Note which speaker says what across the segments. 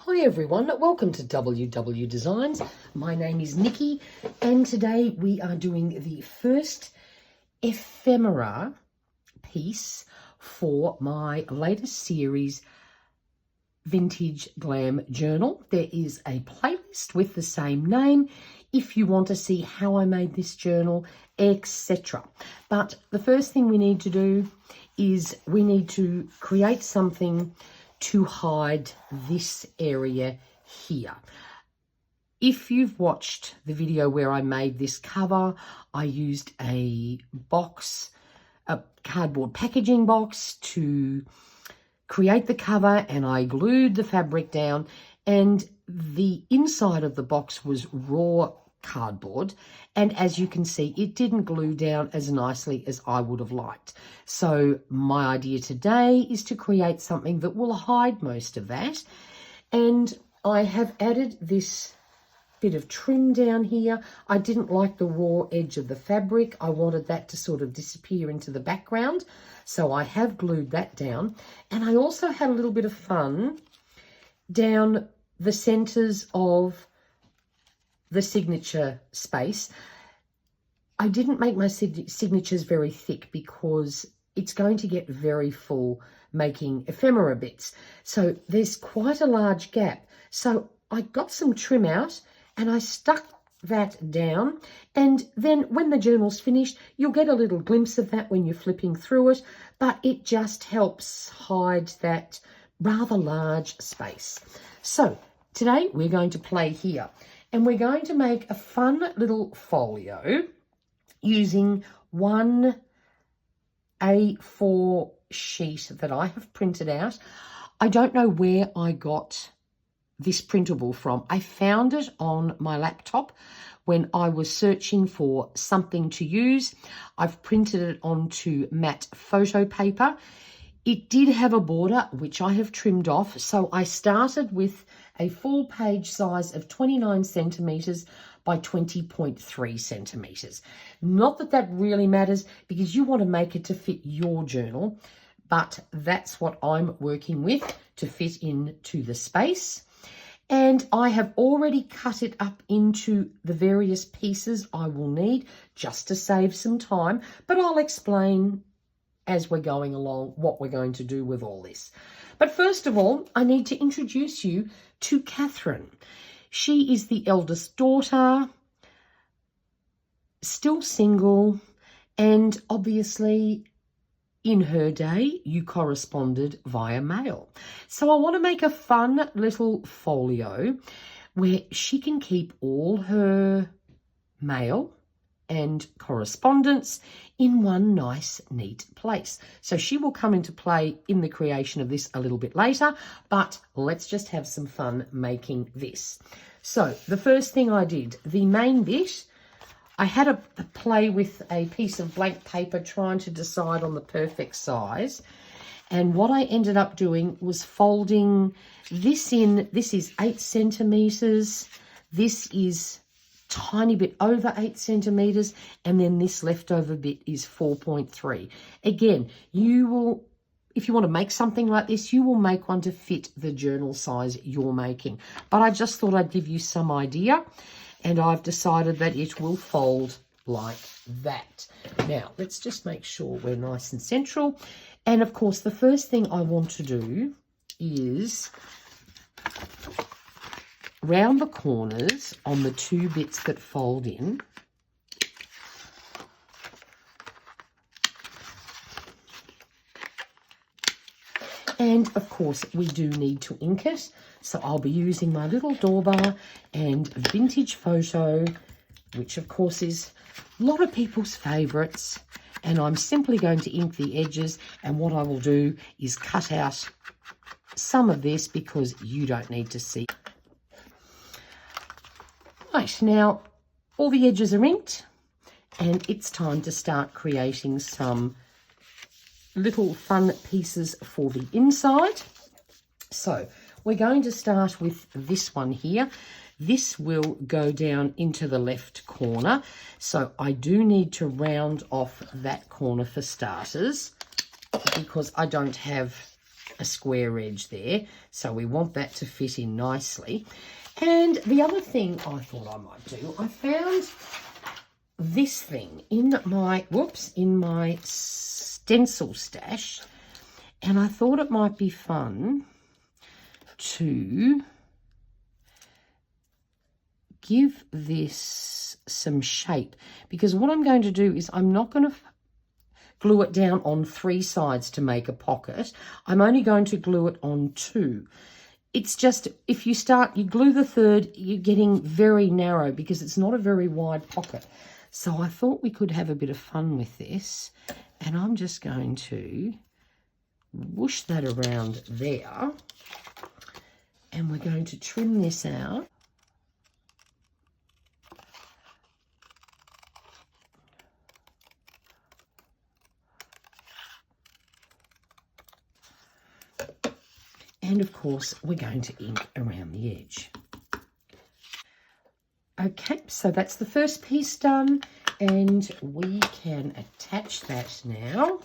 Speaker 1: Hi everyone, welcome to WW Designs. My name is Nikki and today we are doing the first ephemera piece for my latest series, Vintage Glam Journal. There is a playlist with the same name if you want to see how I made this journal, etc. But the first thing we need to do is we need to create something to hide this area here. If you've watched the video where I made this cover, I used a cardboard packaging box to create the cover, and I glued the fabric down, and the inside of the box was raw cardboard, and as you can see, it didn't glue down as nicely as I would have liked. So my idea today is to create something that will hide most of that, and I have added this bit of trim down here. I didn't like the raw edge of the fabric. I wanted that to sort of disappear into the background, so I have glued that down. And I also had a little bit of fun down the centers of the signature space. I didn't make my signatures very thick because it's going to get very full making ephemera bits. So there's quite a large gap. So I got some trim out and I stuck that down, and then when the journal's finished, you'll get a little glimpse of that when you're flipping through it, but it just helps hide that rather large space. So today we're going to play here, and we're going to make a fun little folio using one A4 sheet that I have printed out. I don't know where I got this printable from. I found it on my laptop when I was searching for something to use. I've printed it onto matte photo paper. It did have a border, which I have trimmed off. So I started with a full page size of 29 centimeters by 20.3 centimeters. Not that that really matters because you want to make it to fit your journal, but that's what I'm working with to fit into the space. And I have already cut it up into the various pieces I will need just to save some time, but I'll explain as we're going along what we're going to do with all this. But first of all, I need to introduce you to Catherine. She is the eldest daughter, still single, and obviously in her day, you corresponded via mail. So I want to make a fun little folio where she can keep all her mail and correspondence in one nice, neat place. So she will come into play in the creation of this a little bit later, but let's just have some fun making this. So the first thing I did, the main bit, I had a play with a piece of blank paper trying to decide on the perfect size. And what I ended up doing was folding this in. This is 8 centimeters. This is tiny bit over 8 centimeters. And then this leftover bit is 4.3. Again, you will, if you want to make something like this, you will make one to fit the journal size you're making. But I just thought I'd give you some idea. And I've decided that it will fold like that. Now, let's just make sure we're nice and central. And of course, the first thing I want to do is round the corners on the 2 bits that fold in. And of course, we do need to ink it. So I'll be using my little dauber and vintage photo, which of course is a lot of people's favorites. And I'm simply going to ink the edges. And what I will do is cut out some of this because you don't need to see. Right, now all the edges are inked and it's time to start creating some little fun pieces for the inside. So we're going to start with this one here. This will go down into the left corner. So I do need to round off that corner for starters because I don't have a square edge there. So we want that to fit in nicely. And the other thing I thought I might do, I found this thing in my, in my stencil stash. And I thought it might be fun to give this some shape, because what I'm going to do is I'm not going to glue it down on 3 sides to make a pocket. I'm only going to glue it on 2. It's just, if you glue the 3rd, you're getting very narrow because it's not a very wide pocket. So I thought we could have a bit of fun with this, and I'm just going to whoosh that around there, and we're going to trim this out. And of course, we're going to ink around the edge. Okay, so that's the first piece done, and we can attach that now.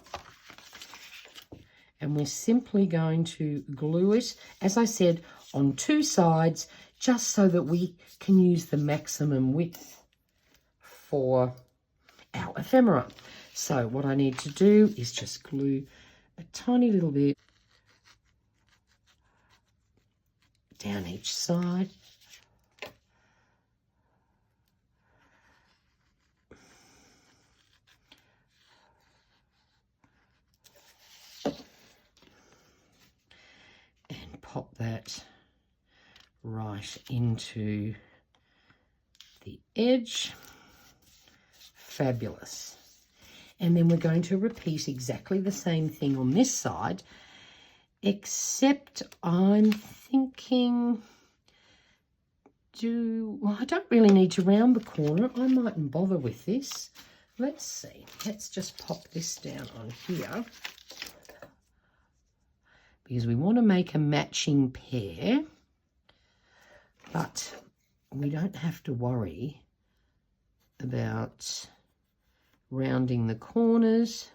Speaker 1: And we're simply going to glue it, as I said, on 2 sides, just so that we can use the maximum width for our ephemera. So what I need to do is just glue a tiny little bit down each side. And pop that right into the edge. Fabulous. And then we're going to repeat exactly the same thing on this side, except I'm thinking, well, I don't really need to round the corner. I mightn't bother with this. Let's see. Let's just pop this down on here, because we want to make a matching pair, but we don't have to worry about rounding the corners.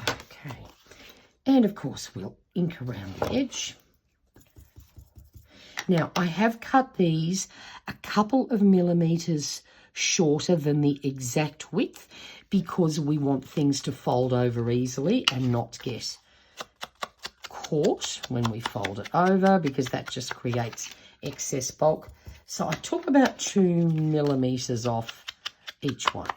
Speaker 1: Okay, and of course we'll ink around the edge. Now, I have cut these a couple of millimeters shorter than the exact width, because we want things to fold over easily and not get caught when we fold it over, because that just creates excess bulk. So I took about 2 millimeters off each one.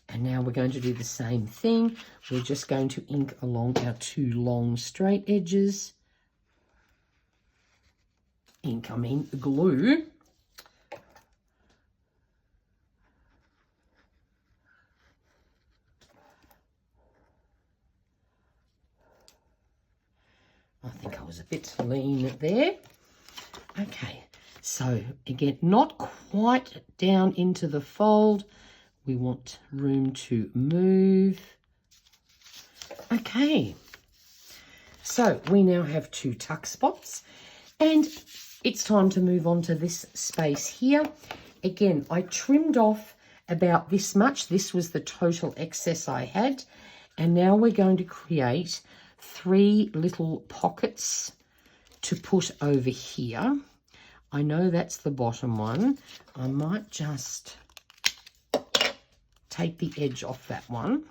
Speaker 1: And now we're going to do the same thing. We're just going to ink along our 2 long straight edges. Glue. I think I was a bit lean there. Okay, so again, not quite down into the fold. We want room to move. Okay, so we now have 2 tuck spots, and it's time to move on to this space here. Again, I trimmed off about this much. This was the total excess I had. And now we're going to create 3 little pockets to put over here. I know that's the bottom one. I might just take the edge off that one.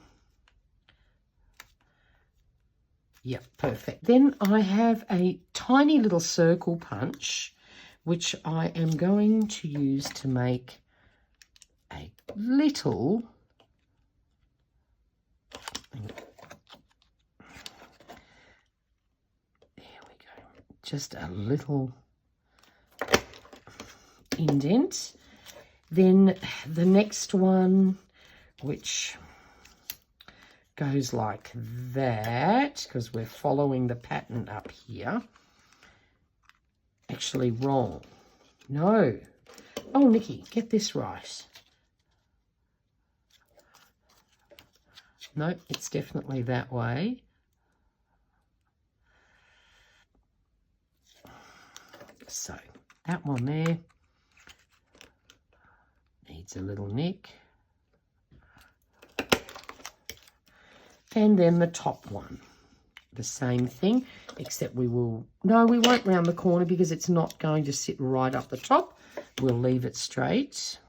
Speaker 1: Yep, perfect. Then I have a tiny little circle punch, which I am going to use to make a little, there we go, just a little indent. Then the next one, which goes like that, because we're following the pattern up here. Actually wrong. No. Oh, Nikki, get this right. No, it's definitely that way. So that one there needs a little nick. And then the top one, the same thing, except we won't round the corner because it's not going to sit right up the top. We'll leave it straight.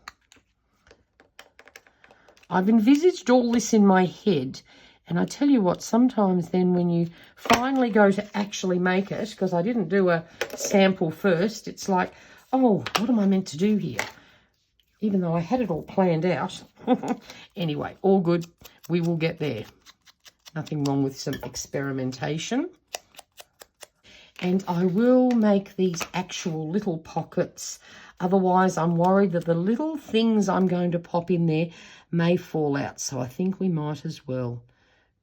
Speaker 1: I've envisaged all this in my head, and I tell you what, sometimes then when you finally go to actually make it, because I didn't do a sample first, it's like, oh, what am I meant to do here? Even though I had it all planned out. Anyway, all good. We will get there. Nothing wrong with some experimentation. And I will make these actual little pockets. Otherwise, I'm worried that the little things I'm going to pop in there may fall out. So I think we might as well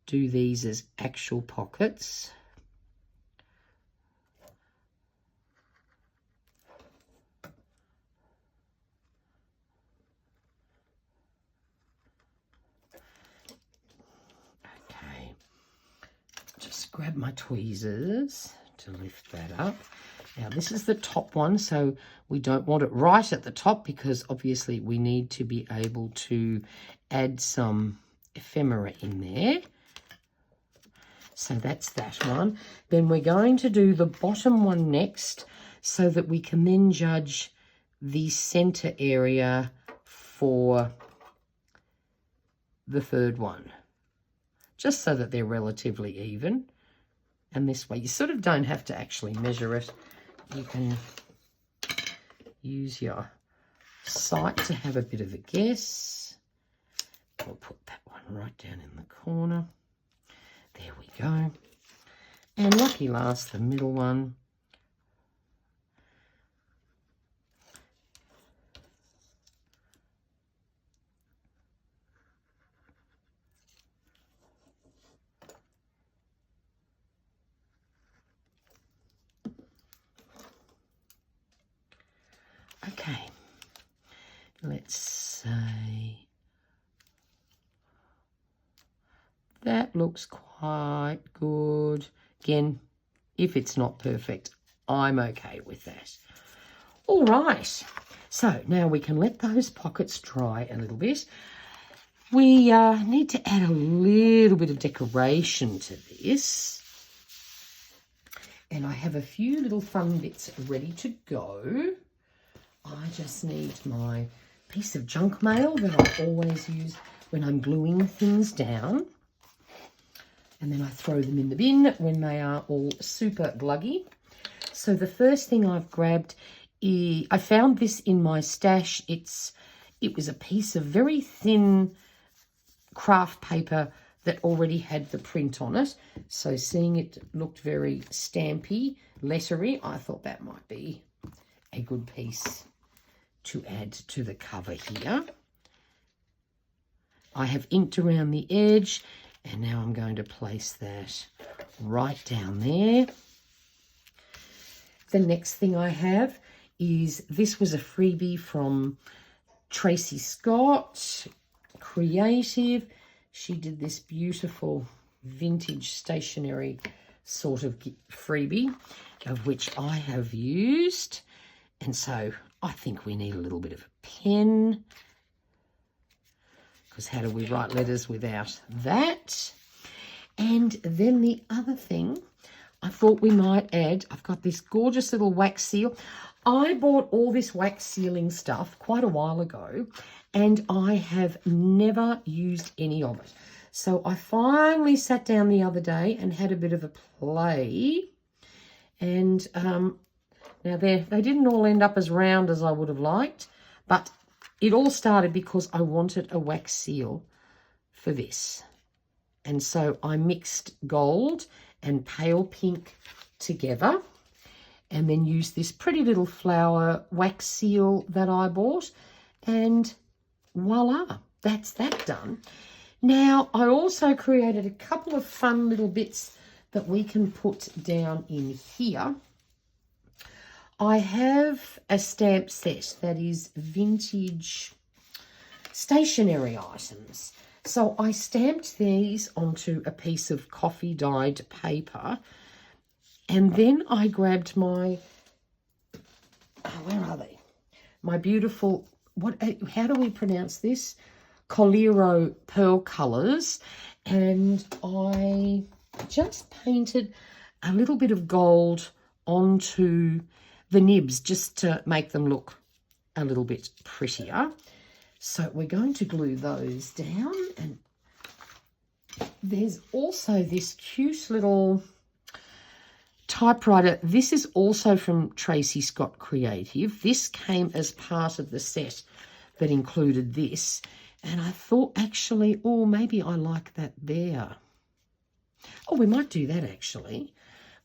Speaker 1: do these as actual pockets. Okay, just grab my tweezers to lift that up. Now this is the top one, so we don't want it right at the top because obviously we need to be able to add some ephemera in there. So that's that one. Then we're going to do the bottom one next so that we can then judge the center area for the third one, just so that they're relatively even. And this way, you sort of don't have to actually measure it. You can use your sight to have a bit of a guess. We'll put that one right down in the corner. There we go. And lucky last, the middle one. Okay, let's say that looks quite good. Again, if it's not perfect, I'm okay with that. All right, so now we can let those pockets dry a little bit. We need to add a little bit of decoration to this. And I have a few little fun bits ready to go. I just need my piece of junk mail that I always use when I'm gluing things down. And then I throw them in the bin when they are all super gluggy. So the first thing I've grabbed is, I found this in my stash. It was a piece of very thin craft paper that already had the print on it. So seeing it looked very stampy, lettery, I thought that might be a good piece to add to the cover here. I have inked around the edge, and now I'm going to place that right down there. The next thing I have is, this was a freebie from Tracy Scott, Creative. She did this beautiful vintage stationery sort of freebie, of which I have used. And so I think we need a little bit of a pen, because how do we write letters without that? And then the other thing I thought we might add, I've got this gorgeous little wax seal. I bought all this wax sealing stuff quite a while ago, and I have never used any of it. So I finally sat down the other day and had a bit of a play. And now they didn't all end up as round as I would have liked, but it all started because I wanted a wax seal for this. And so I mixed gold and pale pink together, and then used this pretty little flower wax seal that I bought, and voila, that's that done. Now, I also created a couple of fun little bits that we can put down in here. I have a stamp set that is vintage stationery items. So I stamped these onto a piece of coffee dyed paper, and then I grabbed my, where are they? My beautiful, how do we pronounce this? Coliro pearl colours, and I just painted a little bit of gold onto the nibs just to make them look a little bit prettier. So we're going to glue those down, and there's also this cute little typewriter. This is also from Tracy Scott Creative. This came as part of the set that included this, and I thought actually, oh, maybe I like that there. Oh, we might do that actually.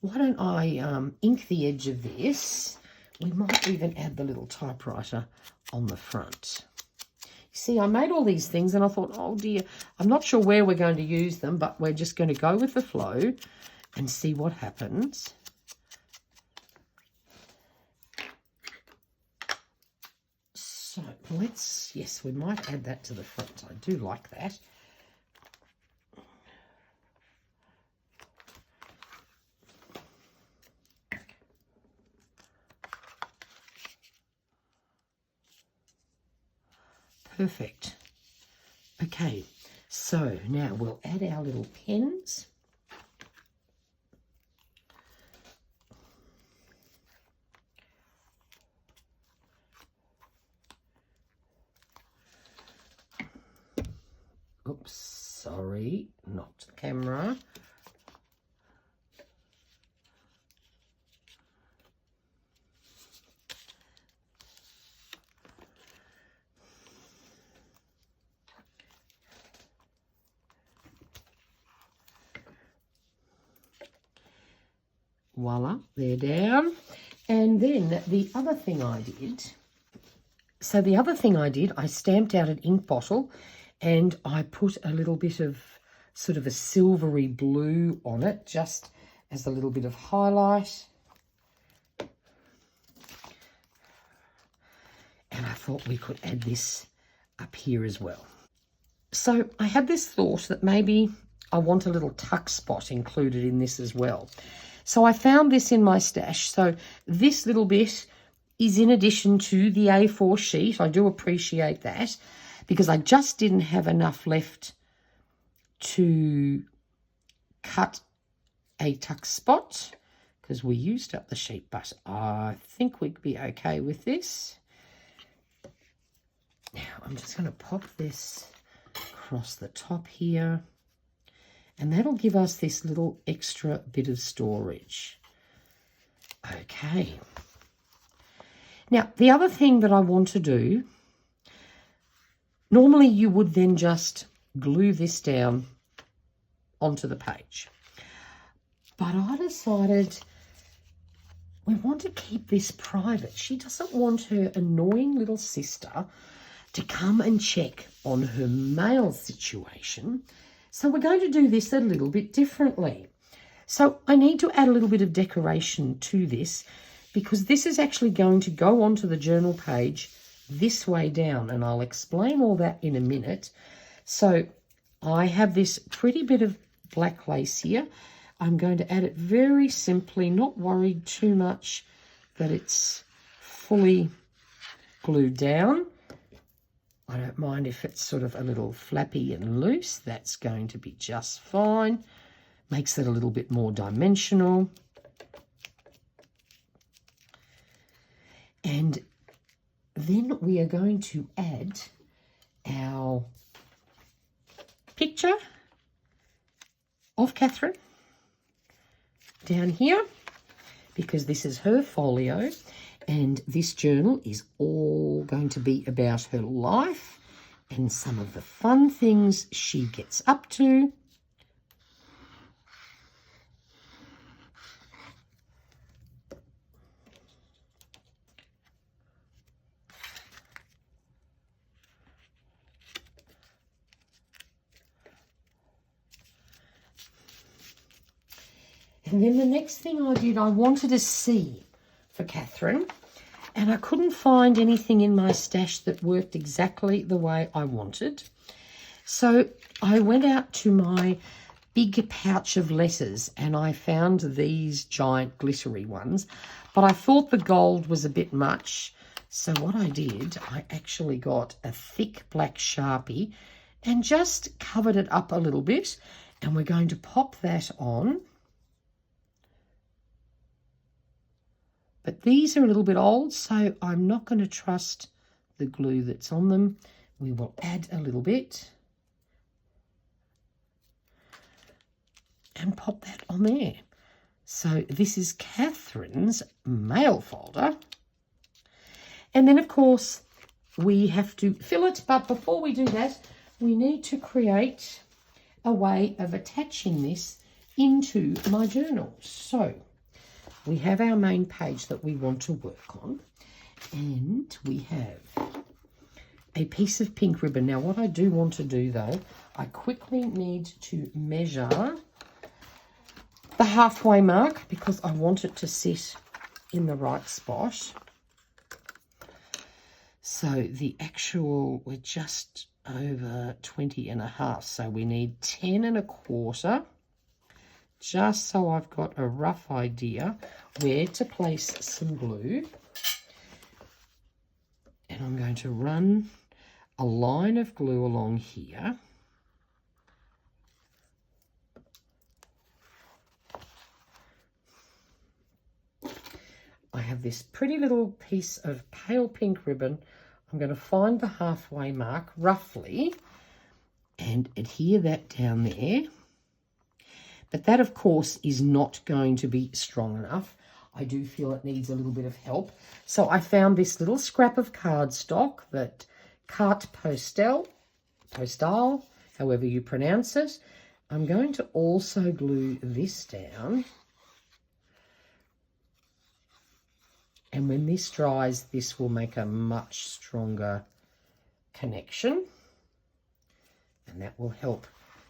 Speaker 1: Why don't I ink the edge of this? We might even add the little typewriter on the front. See, I made all these things and I thought, oh dear, I'm not sure where we're going to use them, but we're just going to go with the flow and see what happens. So let's, yes, we might add that to the front. I do like that. Perfect. Okay, so now we'll add our little pens. Oops, sorry, not the camera. Voila, they're down. And then the other thing I did, I stamped out an ink bottle and I put a little bit of sort of a silvery blue on it, just as a little bit of highlight. And I thought we could add this up here as well. So I had this thought that maybe I want a little tuck spot included in this as well. So I found this in my stash. So this little bit is in addition to the A4 sheet. I do appreciate that because I just didn't have enough left to cut a tuck spot because we used up the sheet, but I think we'd be okay with this. Now I'm just going to pop this across the top here. And that'll give us this little extra bit of storage. Okay. Now, the other thing that I want to do, normally you would then just glue this down onto the page. But I decided we want to keep this private. She doesn't want her annoying little sister to come and check on her mail situation. So we're going to do this a little bit differently. So I need to add a little bit of decoration to this because this is actually going to go onto the journal page this way down, and I'll explain all that in a minute. So I have this pretty bit of black lace here. I'm going to add it very simply, not worried too much that it's fully glued down. I don't mind if it's sort of a little flappy and loose. That's going to be just fine. Makes it a little bit more dimensional. And then we are going to add our picture of Catherine down here because this is her folio. And this journal is all going to be about her life and some of the fun things she gets up to. And then the next thing I did, I wanted to see for Catherine, and I couldn't find anything in my stash that worked exactly the way I wanted. So I went out to my big pouch of letters and I found these giant glittery ones, but I thought the gold was a bit much. So what I did, I actually got a thick black Sharpie and just covered it up a little bit, and we're going to pop that on. But these are a little bit old, so I'm not going to trust the glue that's on them. We will add a little bit and pop that on there. So this is Catherine's mail folder. And then, of course, we have to fill it. But before we do that, we need to create a way of attaching this into my journal. So we have our main page that we want to work on. And we have a piece of pink ribbon. Now, what I do want to do, though, I quickly need to measure the halfway mark because I want it to sit in the right spot. So the actual, we're just over 20.5, so we need 10.25, just so I've got a rough idea where to place some glue. And I'm going to run a line of glue along here. I have this pretty little piece of pale pink ribbon. I'm going to find the halfway mark roughly and adhere that down there. But that, of course, is not going to be strong enough. I do feel it needs a little bit of help. So I found this little scrap of cardstock that carte postale, however you pronounce it. I'm going to also glue this down. And when this dries, this will make a much stronger connection. And that will help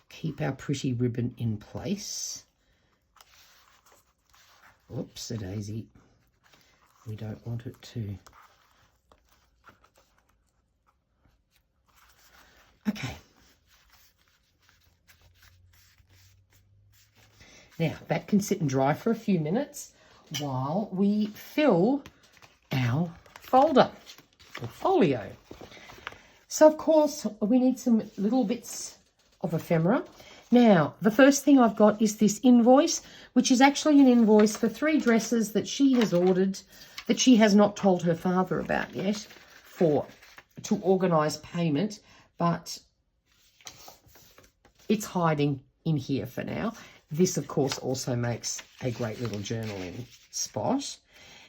Speaker 1: keep our pretty ribbon in place. Whoops-a-daisy. We don't want it to. Okay. Now, that can sit and dry for a few minutes while we fill our folder or folio. So, of course, we need some little bits of ephemera. Now, the first thing I've got is this invoice, which is actually an invoice for 3 dresses that she has ordered that she has not told her father about yet to organise payment, but it's hiding in here for now. This, of course, also makes a great little journaling spot.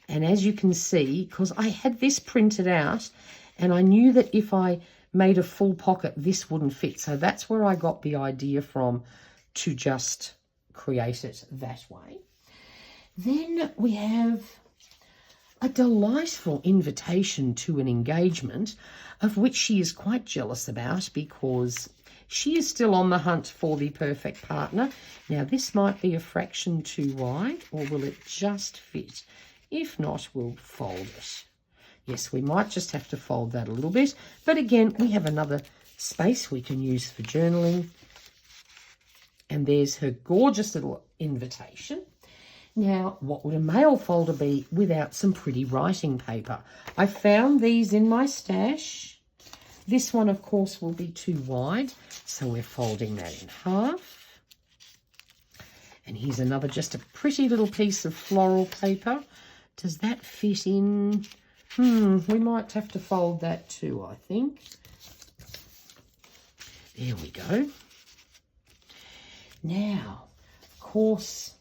Speaker 1: And as you can see, because I had this printed out and I knew that if I made a full pocket, this wouldn't fit. So that's where I got the idea from to just create it that way. Then we have a delightful invitation to an engagement of which she is quite jealous about because she is still on the hunt for the perfect partner. Now, this might be a fraction too wide, or will it just fit? If not, we'll fold it. Yes, we might just have to fold that a little bit. But again, we have another space we can use for journaling. And there's her gorgeous little invitation. Now, what would a mail folder be without some pretty writing paper? I found these in my stash. This one, of course, will be too wide, so we're folding that in half. And here's another, just a pretty little piece of floral paper. Does that fit in? We might have to fold that too, I think. There we go. Now, of course,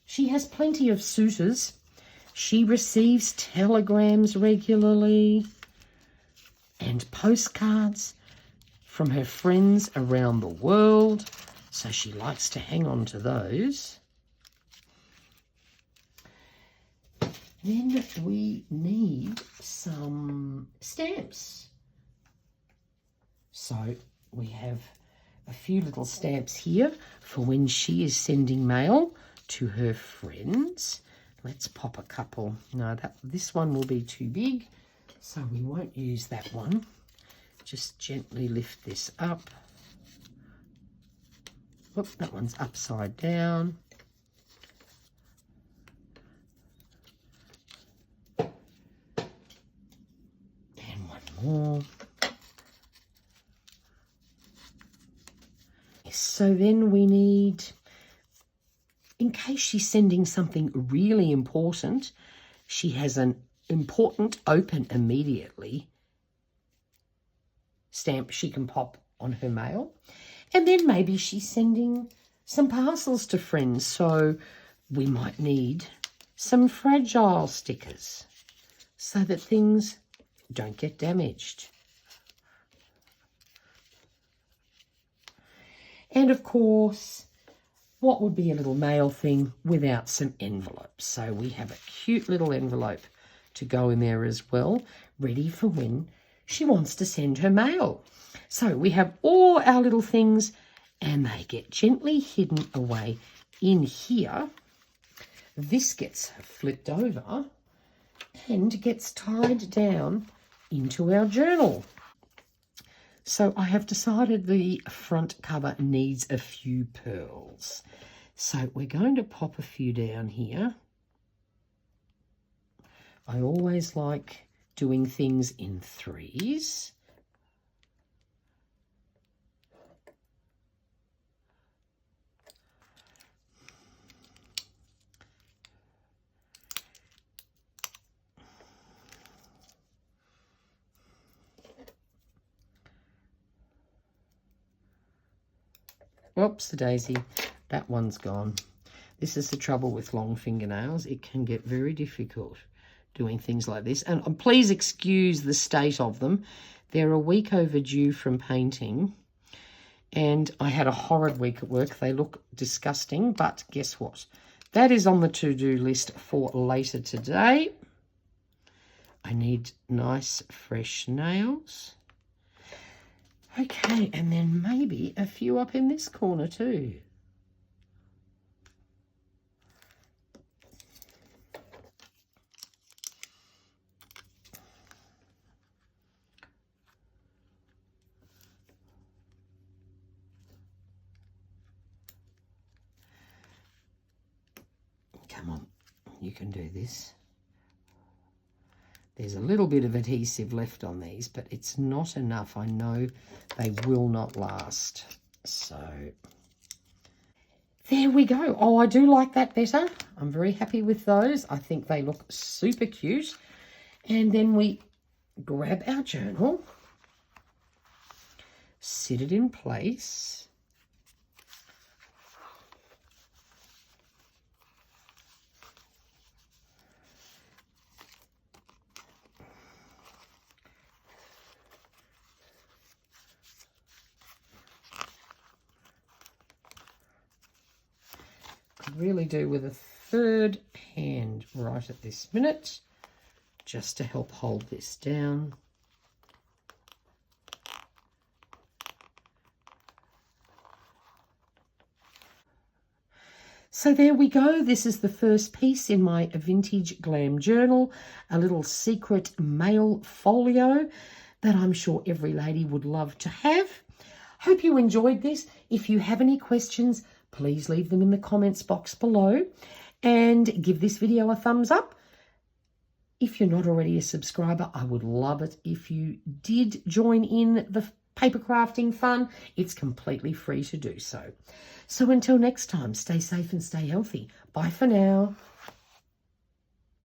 Speaker 1: she has plenty of suitors. She receives telegrams regularly and postcards from her friends around the world. So she likes to hang on to those. Then we need some stamps. So we have a few little stamps here for when she is sending mail to her friends. Let's pop a couple. No, this one will be too big, so we won't use that one. just gently lift this up. Whoop, that one's upside down. And one more. So then we need, in case she's sending something really important, she has an important open immediately stamp she can pop on her mail. And then maybe she's sending some parcels to friends, so we might need some fragile stickers so that things don't get damaged. And of course, what would be a little mail thing without some envelopes? So we have a cute little envelope to go in there as well, ready for when she wants to send her mail. So we have all our little things and they get gently hidden away in here. This gets flipped over and gets tied down into our journal. So I have decided the front cover needs a few pearls. So we're going to pop a few down here. I always like doing things in threes. Oops, the daisy, that one's gone. This is the trouble with long fingernails. It can get very difficult doing things like this. And please excuse the state of them. They're a week overdue from painting. And I had a horrid week at work. They look disgusting, but guess what? That is on the to-do list for later today. I need nice, fresh nails. Okay, and then maybe a few up in this corner too. Come on, you can do this. There's a little bit of adhesive left on these, but it's not enough. I know they will not last. So there we go. Oh, I do like that better. I'm very happy with those. I think they look super cute. And then we grab our journal, sit it in place. Really do with a third hand right at this minute, just to help hold this down. So there we go. This is the first piece in my vintage glam journal, a little secret mail folio that I'm sure every lady would love to have. Hope you enjoyed this. If you have any questions, please leave them in the comments box below and give this video a thumbs up. If you're not already a subscriber, I would love it if you did join in the paper crafting fun. It's completely free to do so. So until next time, stay safe and stay healthy. Bye for now.